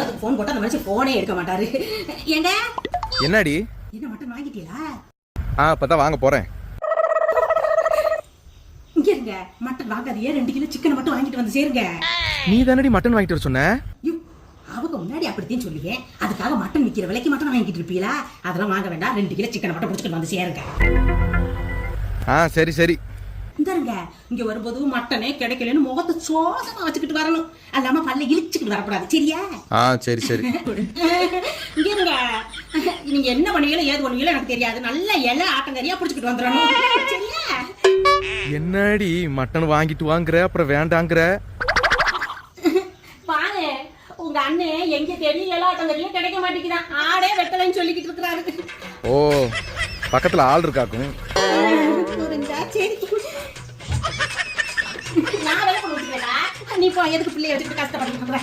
தோட்டத்துக்கு போன் போட்டா அந்த மனுஷன் போனே எடுக்க மாட்டாரு. ஏங்க என்னடி? என்ன மட்டன் வாங்கிட்டீங்களா? இப்பதான் வாங்க போறேன். இங்க இருங்க, மட்டன் வாங்காதீங்க, 2 கிலோ சிக்கன் மட்டும் வாங்கிட்டு வந்து சேருங்க. நீ தானடி மட்டன் வாங்கிட்டு வர சொன்ன? அவங்க முன்னாடி அப்படித்தான் சொல்லுவேன். அதுக்காக மட்டன் விற்கிற விலைக்கு மட்டன் வாங்கிட்டு இருப்பீங்களா? அதெல்லாம் வாங்க வேண்டாம், 2 கிலோ சிக்கன் மட்டும் பிடிச்சிட்டு வந்து சேருங்க. சரி சரி. இந்தாருங்க, இங்க வரும்போது மட்டனே கிடைக்கலன்னு முகத்தை சோகமா வச்சுக்கிட்டு வரணும். அல்லாம பல்ல இழிச்சுக்கிட்டு வரக்கூடாது, சரியா? சரி சரி. இங்க இருங்க, நீங்க என்ன பண்ணுவீங்களோ ஏது பண்ணுவீங்களோ எனக்கு தெரியாது. நல்ல இலை ஆட்டங்கறியா பிடிச்சிக்கிட்டு வந்துடணும், சரியா? என்னடி மட்டன் வாங்கிட்டு வாங்குற அப்புறம் வேண்டாங்கிற? பாரு, உங்க அண்ணே எங்க தேடி இலை ஆட்டங்கறியா கிடைக்க மாட்டேங்குதான், ஆடே வெட்டலைன்னு சொல்லிக்கிட்டு இருக்கிறாரு. ஓ, பக்கத்துல ஆள் இருக்காக்கும். சரி, நான் வேலை பண்ண வச்சுக்கிறேன். நீ போ, எதுக்கு பிள்ளைய வச்சுக்கிட்டு கஷ்டப்பட்டு